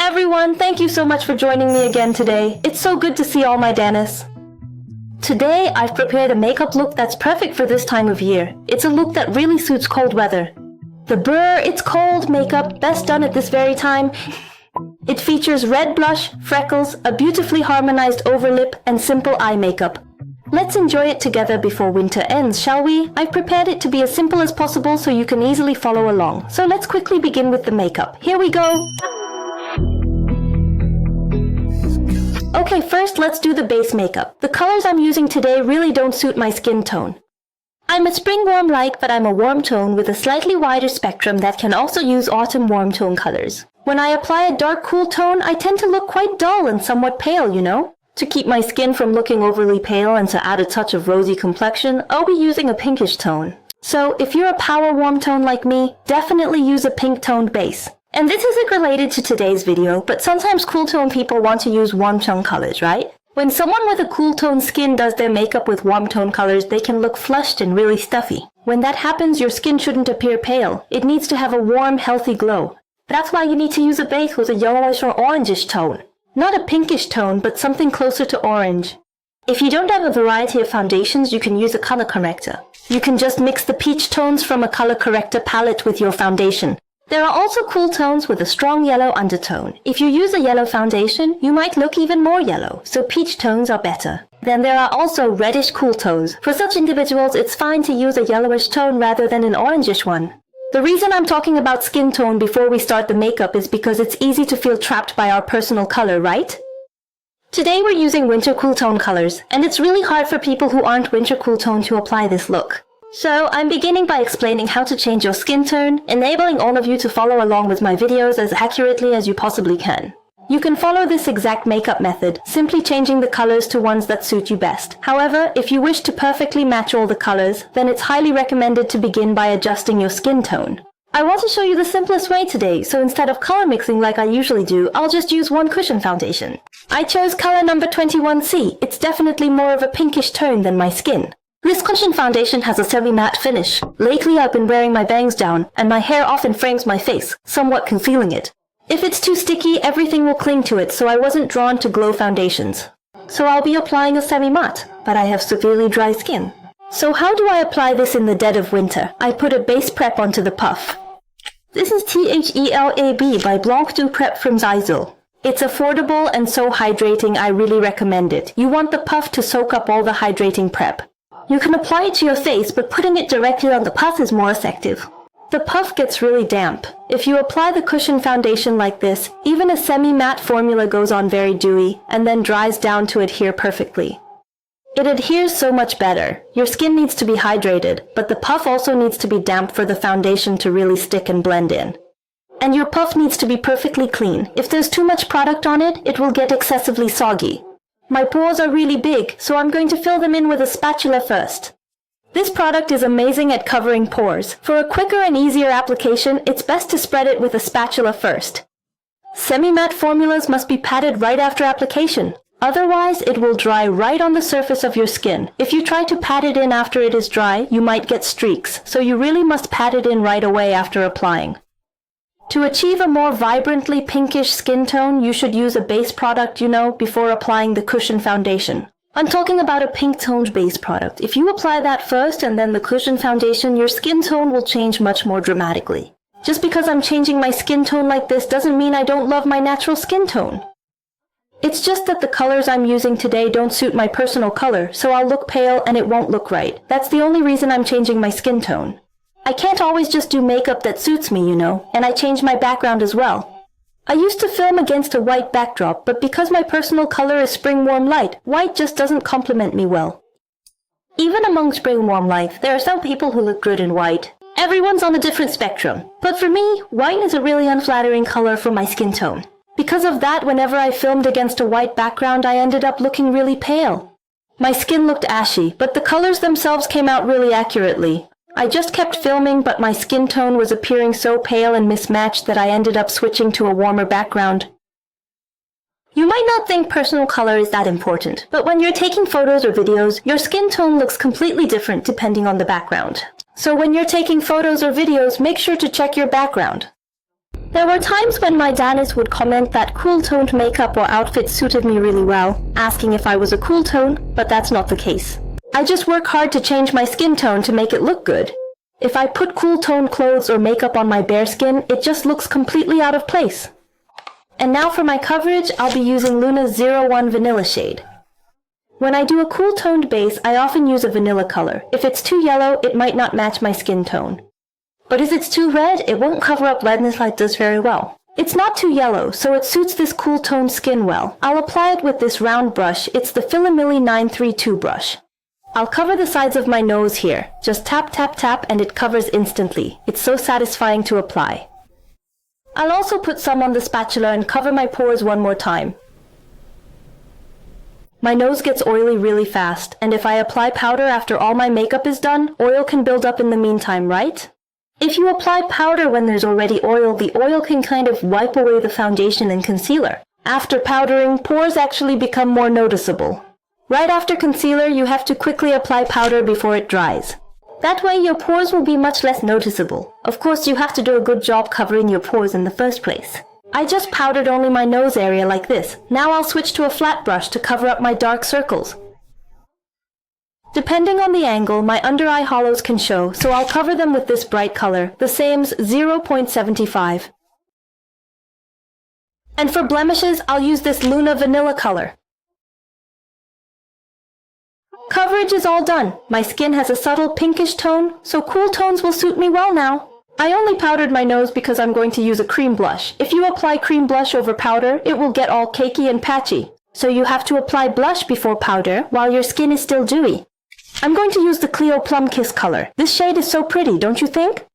everyone, thank you so much for joining me again today. It's so good to see all my Danis. Today, I've prepared a makeup look that's perfect for this time of year. It's a look that really suits cold weather. The brr, it's cold makeup, best done at this very time. It features red blush, freckles, a beautifully harmonized overlip, and simple eye makeup. Let's enjoy it together before winter ends, shall we? I've prepared it to be as simple as possible so you can easily follow along. So let's quickly begin with the makeup. Here we go! Okay, first let's do the base makeup. The colors I'm using today really don't suit my skin tone. I'm a spring warm light, but I'm a warm tone with a slightly wider spectrum that can also use autumn warm tone colors. When I apply a dark cool tone, I tend to look quite dull and somewhat pale, you know? To keep my skin from looking overly pale and to add a touch of rosy complexion, I'll be using a pinkish tone. So if you're a power warm tone like me, definitely use a pink toned base. And this isn't related to today's video, but sometimes cool tone people want to use warm tone colors, right? When someone with a cool tone skin does their makeup with warm tone colors, they can look flushed and really stuffy. When that happens, your skin shouldn't appear pale. It needs to have a warm, healthy glow. That's why you need to use a base with a yellowish or orangish tone. Not a pinkish tone, but something closer to orange. If you don't have a variety of foundations, you can use a color corrector. You can just mix the peach tones from a color corrector palette with your foundation. There are also cool tones with a strong yellow undertone. If you use a yellow foundation, you might look even more yellow, so peach tones are better. Then there are also reddish cool tones. For such individuals, it's fine to use a yellowish tone rather than an orangish one. The reason I'm talking about skin tone before we start the makeup is because it's easy to feel trapped by our personal color, right? Today we're using winter cool tone colors, and it's really hard for people who aren't winter cool tone to apply this look. So, I'm beginning by explaining how to change your skin tone, enabling all of you to follow along with my videos as accurately as you possibly can. You can follow this exact makeup method, simply changing the colors to ones that suit you best. However, if you wish to perfectly match all the colors, then it's highly recommended to begin by adjusting your skin tone. I want to show you the simplest way today, so instead of color mixing like I usually do, I'll just use one cushion foundation. I chose color number 21C. It's definitely more of a pinkish tone than my skin. This cushion foundation has a semi-matte finish. Lately I've been wearing my bangs down, and my hair often frames my face, somewhat concealing it. If it's too sticky, everything will cling to it, so I wasn't drawn to glow foundations. So I'll be applying a semi-matte, but I have severely dry skin. So how do I apply this in the dead of winter? I put a base prep onto the puff. This is THELAB by Blanc du Prep from Zyzil. It's affordable and so hydrating, I really recommend it. You want the puff to soak up all the hydrating prep. You can apply it to your face, but putting it directly on the puff is more effective. The puff gets really damp. If you apply the cushion foundation like this, even a semi-matte formula goes on very dewy, and then dries down to adhere perfectly. It adheres so much better. Your skin needs to be hydrated, but the puff also needs to be damp for the foundation to really stick and blend in. And your puff needs to be perfectly clean. If there's too much product on it, it will get excessively soggy. My pores are really big, so I'm going to fill them in with a spatula first. This product is amazing at covering pores. For a quicker and easier application, it's best to spread it with a spatula first. Semi-matte formulas must be patted right after application. Otherwise, it will dry right on the surface of your skin. If you try to pat it in after it is dry, you might get streaks, so you really must pat it in right away after applying. To achieve a more vibrantly pinkish skin tone, you should use a base product, before applying the cushion foundation. I'm talking about a pink-toned base product. If you apply that first and then the cushion foundation, your skin tone will change much more dramatically. Just because I'm changing my skin tone like this doesn't mean I don't love my natural skin tone. It's just that the colors I'm using today don't suit my personal color, so I'll look pale and it won't look right. That's the only reason I'm changing my skin tone. I can't always just do makeup that suits me, and I change my background as well. I used to film against a white backdrop, but because my personal color is spring warm light, white just doesn't complement me well. Even among spring warm light, there are some people who look good in white. Everyone's on a different spectrum. But for me, white is a really unflattering color for my skin tone. Because of that, whenever I filmed against a white background, I ended up looking really pale. My skin looked ashy, but the colors themselves came out really accurately. I just kept filming, but my skin tone was appearing so pale and mismatched that I ended up switching to a warmer background. You might not think personal color is that important, but when you're taking photos or videos, your skin tone looks completely different depending on the background. So when you're taking photos or videos, make sure to check your background. There were times when my Danis would comment that cool-toned makeup or outfits suited me really well, asking if I was a cool tone, but that's not the case. I just work hard to change my skin tone to make it look good. If I put cool-toned clothes or makeup on my bare skin, it just looks completely out of place. And now for my coverage, I'll be using Luna's 01 Vanilla shade. When I do a cool-toned base, I often use a vanilla color. If it's too yellow, it might not match my skin tone. But if it's too red, it won't cover up redness like this very well. It's not too yellow, so it suits this cool-toned skin well. I'll apply it with this round brush. It's the Philomilli 932 brush. I'll cover the sides of my nose here. Just tap, tap, tap, and it covers instantly. It's so satisfying to apply. I'll also put some on the spatula and cover my pores one more time. My nose gets oily really fast, and if I apply powder after all my makeup is done, oil can build up in the meantime, right? If you apply powder when there's already oil, the oil can kind of wipe away the foundation and concealer. After powdering, pores actually become more noticeable. Right after concealer, you have to quickly apply powder before it dries. That way your pores will be much less noticeable. Of course, you have to do a good job covering your pores in the first place. I just powdered only my nose area like this. Now I'll switch to a flat brush to cover up my dark circles. Depending on the angle, my under-eye hollows can show, so I'll cover them with this bright color, the same's 0.75. And for blemishes, I'll use this Luna Vanilla color. Coverage is all done. My skin has a subtle pinkish tone, so cool tones will suit me well now. I only powdered my nose because I'm going to use a cream blush. If you apply cream blush over powder, it will get all cakey and patchy. So you have to apply blush before powder while your skin is still dewy. I'm going to use the Cleo Plum Kiss color. This shade is so pretty, don't you think?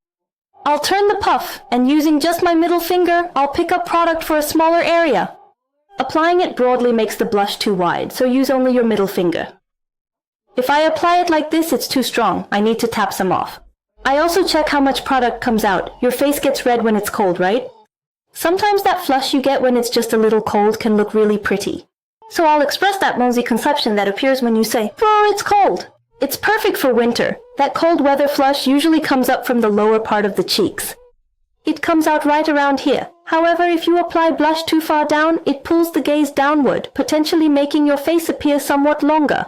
I'll turn the puff, and using just my middle finger, I'll pick up product for a smaller area. Applying it broadly makes the blush too wide, so use only your middle finger. If I apply it like this, it's too strong. I need to tap some off. I also check how much product comes out. Your face gets red when it's cold, right? Sometimes that flush you get when it's just a little cold can look really pretty. So I'll express that mosey conception that appears when you say, "Oh, it's cold." It's perfect for winter. That cold weather flush usually comes up from the lower part of the cheeks. It comes out right around here. However, if you apply blush too far down, it pulls the gaze downward, potentially making your face appear somewhat longer.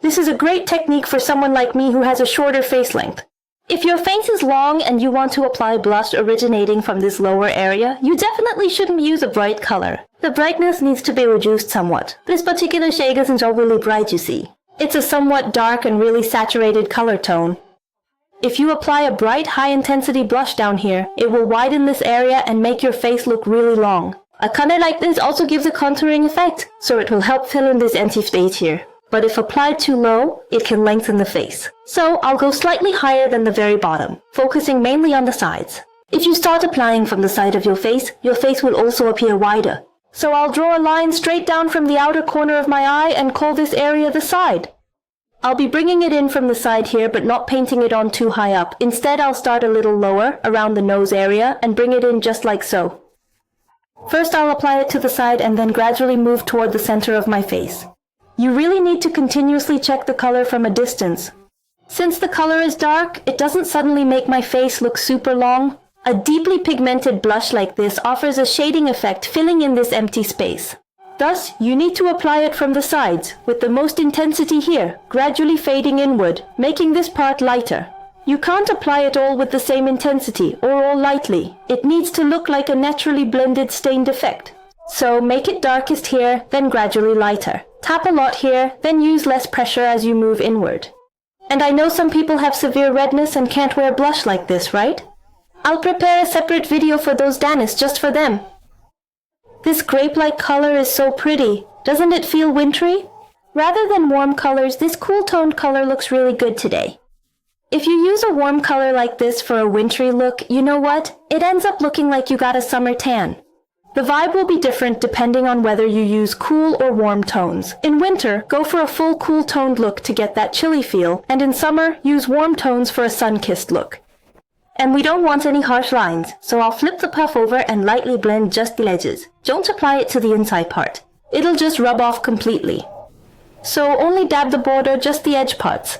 This is a great technique for someone like me who has a shorter face length. If your face is long and you want to apply blush originating from this lower area, you definitely shouldn't use a bright color. The brightness needs to be reduced somewhat. This particular shade isn't overly bright, you see. It's a somewhat dark and really saturated color tone. If you apply a bright, high-intensity blush down here, it will widen this area and make your face look really long. A color like this also gives a contouring effect, so it will help fill in this empty space here. But if applied too low, it can lengthen the face. So I'll go slightly higher than the very bottom, focusing mainly on the sides. If you start applying from the side of your face will also appear wider. So I'll draw a line straight down from the outer corner of my eye and call this area the side. I'll be bringing it in from the side here, but not painting it on too high up. Instead, I'll start a little lower, around the nose area, and bring it in just like so. First, I'll apply it to the side and then gradually move toward the center of my face. You really need to continuously check the color from a distance. Since the color is dark, it doesn't suddenly make my face look super long. A deeply pigmented blush like this offers a shading effect, filling in this empty space. Thus, you need to apply it from the sides, with the most intensity here, gradually fading inward, making this part lighter. You can't apply it all with the same intensity, or all lightly. It needs to look like a naturally blended stained effect. So make it darkest here, then gradually lighter. Tap a lot here, then use less pressure as you move inward. And I know some people have severe redness and can't wear blush like this, right? I'll prepare a separate video for those Danis just for them. This grape-like color is so pretty. Doesn't it feel wintry? Rather than warm colors, this cool-toned color looks really good today. If you use a warm color like this for a wintry look, you know what? It ends up looking like you got a summer tan. The vibe will be different depending on whether you use cool or warm tones. In winter, go for a full cool-toned look to get that chilly feel, and in summer, use warm tones for a sun-kissed look. And we don't want any harsh lines, so I'll flip the puff over and lightly blend just the edges. Don't apply it to the inside part. It'll just rub off completely. So only dab the border, just the edge parts.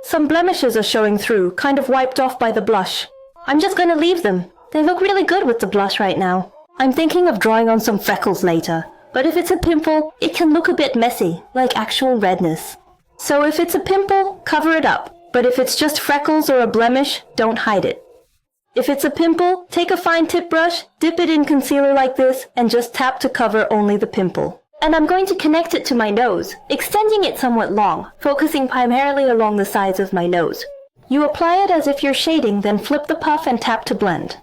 Some blemishes are showing through, kind of wiped off by the blush. I'm just gonna leave them. They look really good with the blush right now. I'm thinking of drawing on some freckles later. But if it's a pimple, it can look a bit messy, like actual redness. So if it's a pimple, cover it up. But if it's just freckles or a blemish, don't hide it. If it's a pimple, take a fine tip brush, dip it in concealer like this, and just tap to cover only the pimple. And I'm going to connect it to my nose, extending it somewhat long, focusing primarily along the sides of my nose. You apply it as if you're shading, then flip the puff and tap to blend.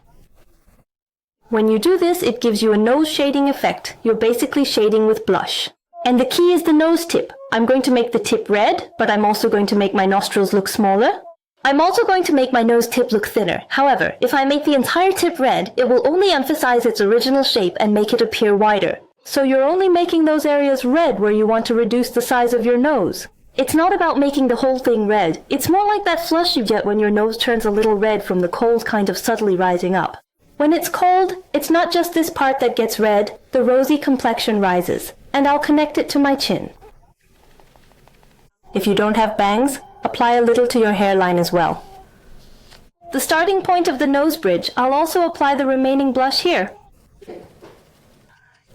When you do this, it gives you a nose shading effect. You're basically shading with blush. And the key is the nose tip. I'm going to make the tip red, but I'm also going to make my nostrils look smaller. I'm also going to make my nose tip look thinner. However, if I make the entire tip red, it will only emphasize its original shape and make it appear wider. So you're only making those areas red where you want to reduce the size of your nose. It's not about making the whole thing red. It's more like that flush you get when your nose turns a little red from the cold kind of subtly rising up. When it's cold, it's not just this part that gets red, the rosy complexion rises, and I'll connect it to my chin. If you don't have bangs, apply a little to your hairline as well. The starting point of the nose bridge, I'll also apply the remaining blush here.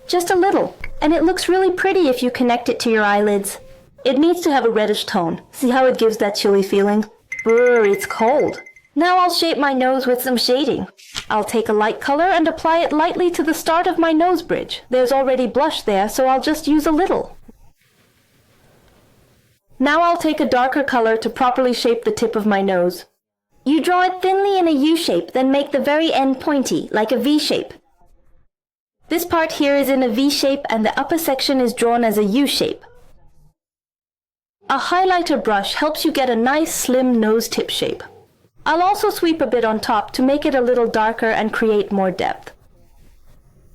Just a little, and it looks really pretty if you connect it to your eyelids. It needs to have a reddish tone. See how it gives that chilly feeling? Brr, it's cold. Now I'll shape my nose with some shading. I'll take a light color and apply it lightly to the start of my nose bridge. There's already blush there, so I'll just use a little. Now I'll take a darker color to properly shape the tip of my nose. You draw it thinly in a U shape, then make the very end pointy, like a V shape. This part here is in a V shape and the upper section is drawn as a U shape. A highlighter brush helps you get a nice slim nose tip shape. I'll also sweep a bit on top to make it a little darker and create more depth.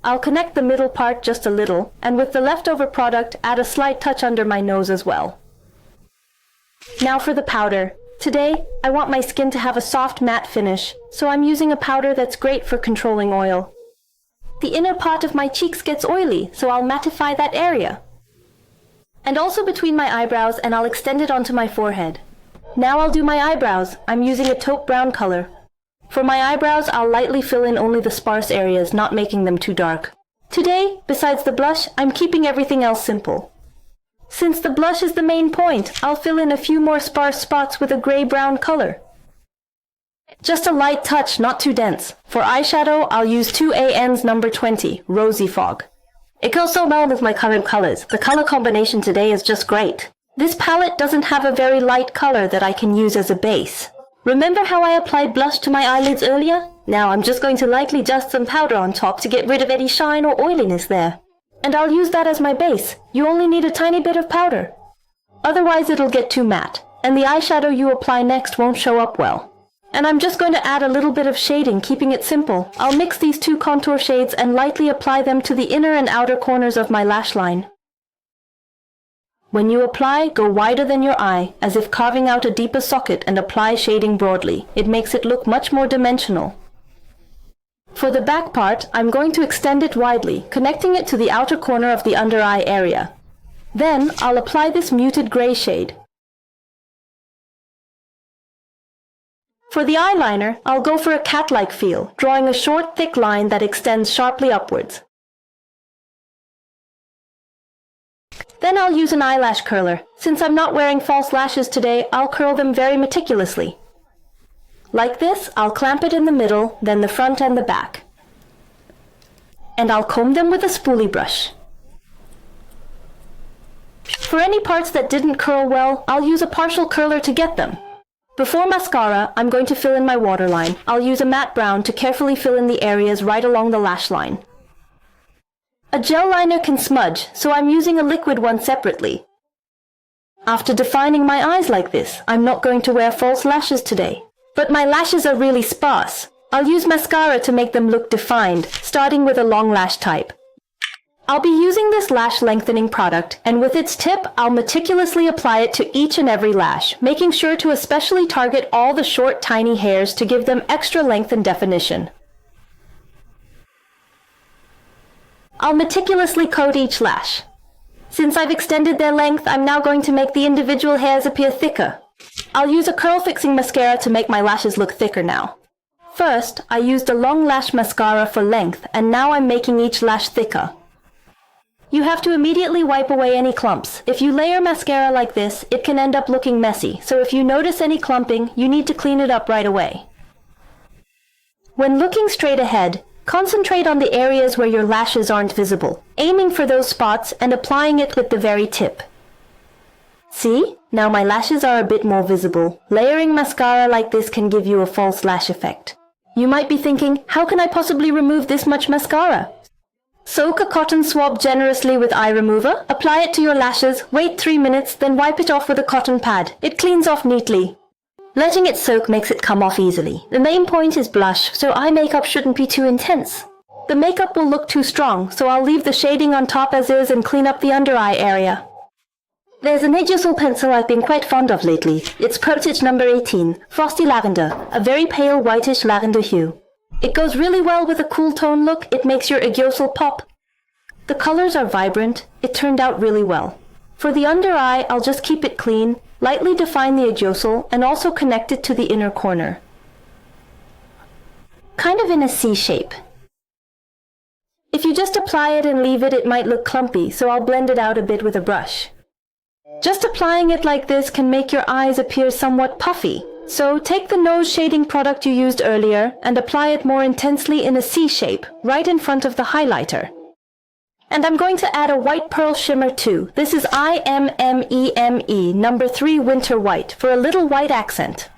I'll connect the middle part just a little, and with the leftover product, add a slight touch under my nose as well. Now for the powder. Today, I want my skin to have a soft matte finish, so I'm using a powder that's great for controlling oil. The inner part of my cheeks gets oily, so I'll mattify that area. And also between my eyebrows, and I'll extend it onto my forehead. Now I'll do my eyebrows. I'm using a taupe brown color. For my eyebrows, I'll lightly fill in only the sparse areas, not making them too dark. Today, besides the blush, I'm keeping everything else simple. Since the blush is the main point, I'll fill in a few more sparse spots with a gray-brown color. Just a light touch, not too dense. For eyeshadow, I'll use 2 AN's number 20, Rosy Fog. It goes so well with my current colors. The color combination today is just great. This palette doesn't have a very light color that I can use as a base. Remember how I applied blush to my eyelids earlier? Now I'm just going to lightly dust some powder on top to get rid of any shine or oiliness there. And I'll use that as my base. You only need a tiny bit of powder. Otherwise it'll get too matte, and the eyeshadow you apply next won't show up well. And I'm just going to add a little bit of shading, keeping it simple. I'll mix these 2 contour shades and lightly apply them to the inner and outer corners of my lash line. When you apply, go wider than your eye, as if carving out a deeper socket, and apply shading broadly. It makes it look much more dimensional. For the back part, I'm going to extend it widely, connecting it to the outer corner of the under eye area. Then, I'll apply this muted gray shade. For the eyeliner, I'll go for a cat-like feel, drawing a short, thick line that extends sharply upwards. Then I'll use an eyelash curler. Since I'm not wearing false lashes today, I'll curl them very meticulously. Like this, I'll clamp it in the middle, then the front and the back. And I'll comb them with a spoolie brush. For any parts that didn't curl well, I'll use a partial curler to get them. Before mascara, I'm going to fill in my waterline. I'll use a matte brown to carefully fill in the areas right along the lash line. A gel liner can smudge, so I'm using a liquid one separately. After defining my eyes like this, I'm not going to wear false lashes today. But my lashes are really sparse. I'll use mascara to make them look defined, starting with a long lash type. I'll be using this lash lengthening product, and with its tip, I'll meticulously apply it to each and every lash, making sure to especially target all the short, tiny hairs to give them extra length and definition. I'll meticulously coat each lash. Since I've extended their length, I'm now going to make the individual hairs appear thicker. I'll use a curl fixing mascara to make my lashes look thicker now. First, I used a long lash mascara for length, and now I'm making each lash thicker. You have to immediately wipe away any clumps. If you layer mascara like this, it can end up looking messy, so if you notice any clumping, you need to clean it up right away. When looking straight ahead, concentrate on the areas where your lashes aren't visible, aiming for those spots and applying it with the very tip. See? Now my lashes are a bit more visible. Layering mascara like this can give you a false lash effect. You might be thinking, how can I possibly remove this much mascara? Soak a cotton swab generously with eye remover, apply it to your lashes, wait 3 minutes, then wipe it off with a cotton pad. It cleans off neatly. Letting it soak makes it come off easily. The main point is blush, so eye makeup shouldn't be too intense. The makeup will look too strong, so I'll leave the shading on top as is and clean up the under eye area. There's an aerosol pencil I've been quite fond of lately. It's Perso number 18, Frosty Lavender, a very pale whitish lavender hue. It goes really well with a cool tone look. It makes your aerosol pop. The colors are vibrant. It turned out really well. For the under eye, I'll just keep it clean, lightly define the aerosol, and also connect it to the inner corner. Kind of in a C shape. If you just apply it and leave it, it might look clumpy, so I'll blend it out a bit with a brush. Just applying it like this can make your eyes appear somewhat puffy. So take the nose shading product you used earlier and apply it more intensely in a C shape, right in front of the highlighter. And I'm going to add a white pearl shimmer too. This is IMMEME number 3 Winter White for a little white accent.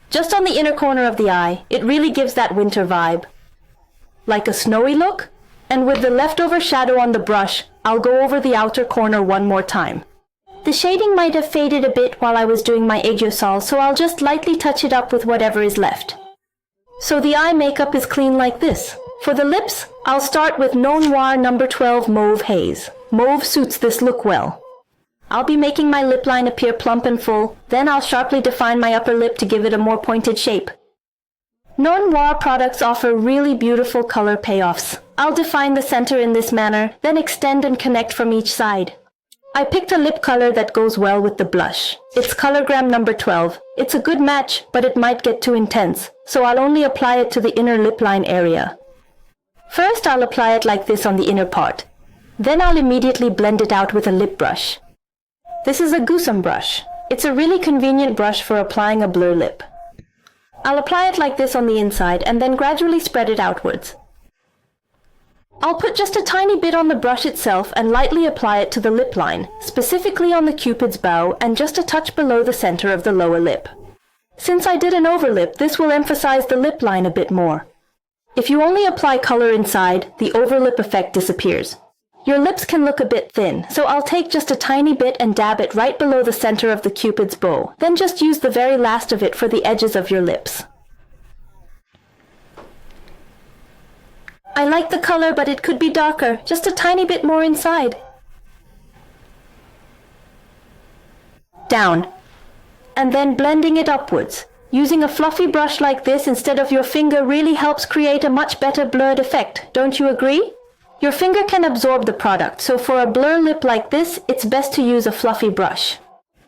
Just on the inner corner of the eye, it really gives that winter vibe. Like a snowy look? And with the leftover shadow on the brush, I'll go over the outer corner one more time. The shading might have faded a bit while I was doing my aerosol, so I'll just lightly touch it up with whatever is left. So the eye makeup is clean like this. For the lips, I'll start with Noir number 12 Mauve Haze. Mauve suits this look well. I'll be making my lip line appear plump and full, then I'll sharply define my upper lip to give it a more pointed shape. Noir products offer really beautiful color payoffs. I'll define the center in this manner, then extend and connect from each side. I picked a lip color that goes well with the blush. It's Colorgram number 12. It's a good match, but it might get too intense, so I'll only apply it to the inner lip line area. First, I'll apply it like this on the inner part. Then I'll immediately blend it out with a lip brush. This is a Gusum brush. It's a really convenient brush for applying a blur lip. I'll apply it like this on the inside and then gradually spread it outwards. I'll put just a tiny bit on the brush itself and lightly apply it to the lip line, specifically on the cupid's bow and just a touch below the center of the lower lip. Since I did an overlip, this will emphasize the lip line a bit more. If you only apply color inside, the overlip effect disappears. Your lips can look a bit thin, so I'll take just a tiny bit and dab it right below the center of the cupid's bow, then just use the very last of it for the edges of your lips. I like the color, but it could be darker, just a tiny bit more inside. Down. And then blending it upwards. Using a fluffy brush like this instead of your finger really helps create a much better blurred effect, don't you agree? Your finger can absorb the product, so for a blur lip like this, it's best to use a fluffy brush.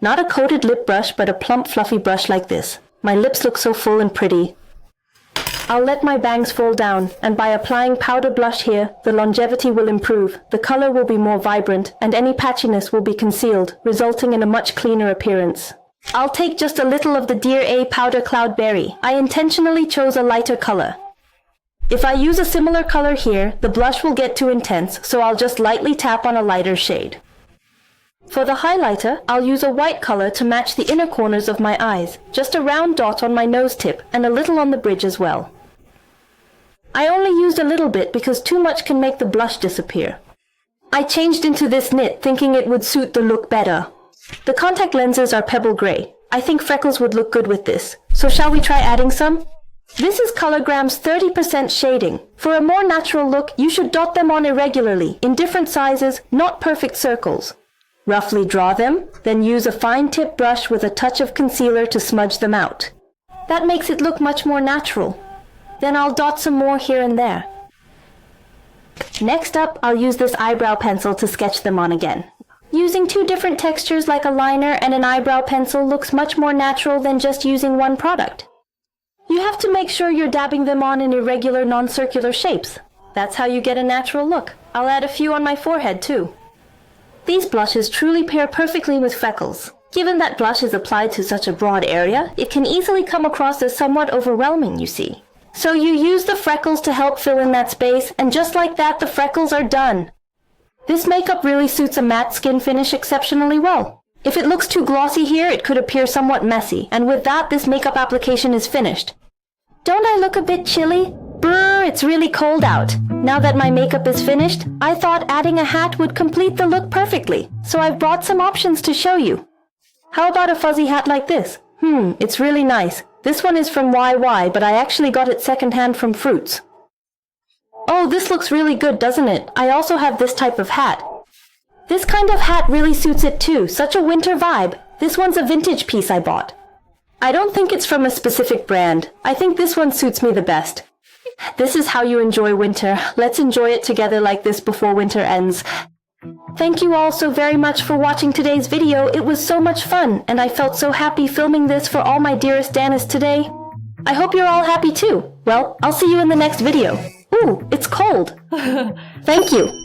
Not a coated lip brush, but a plump fluffy brush like this. My lips look so full and pretty. I'll let my bangs fall down, and by applying powder blush here, the longevity will improve, the color will be more vibrant, and any patchiness will be concealed, resulting in a much cleaner appearance. I'll take just a little of the Dear A Powder Cloudberry. I intentionally chose a lighter color. If I use a similar color here, the blush will get too intense, so I'll just lightly tap on a lighter shade. For the highlighter, I'll use a white color to match the inner corners of my eyes, just a round dot on my nose tip and a little on the bridge as well. I only used a little bit because too much can make the blush disappear. I changed into this knit thinking it would suit the look better. The contact lenses are pebble gray. I think freckles would look good with this. So shall we try adding some? This is Colorgram's 30% shading. For a more natural look, you should dot them on irregularly, in different sizes, not perfect circles. Roughly draw them, then use a fine tip brush with a touch of concealer to smudge them out. That makes it look much more natural. Then I'll dot some more here and there. Next up, I'll use this eyebrow pencil to sketch them on again. Using two different textures like a liner and an eyebrow pencil looks much more natural than just using one product. You have have to make sure you're dabbing them on in irregular, non-circular shapes. That's how you get a natural look. I'll add a few on my forehead too. These blushes truly pair perfectly with freckles. Given that blush is applied to such a broad area, it can easily come across as somewhat overwhelming, you see. So you use the freckles to help fill in that space, and just like that, the freckles are done. This makeup really suits a matte skin finish exceptionally well. If it looks too glossy here, it could appear somewhat messy, and with that, this makeup application is finished. Don't I look a bit chilly? Brr, it's really cold out. Now that my makeup is finished, I thought adding a hat would complete the look perfectly, so I've brought some options to show you. How about a fuzzy hat like this? It's really nice. This one is from YY, but I actually got it secondhand from Fruits. Oh, this looks really good, doesn't it? I also have this type of hat. This kind of hat really suits it too, such a winter vibe. This one's a vintage piece I bought. I don't think it's from a specific brand. I think this one suits me the best. This is how you enjoy winter. Let's enjoy it together like this before winter ends. Thank you all so very much for watching today's video. It was so much fun, and I felt so happy filming this for all my dearest Danis today. I hope you're all happy too. Well, I'll see you in the next video. Ooh, it's cold. Thank you.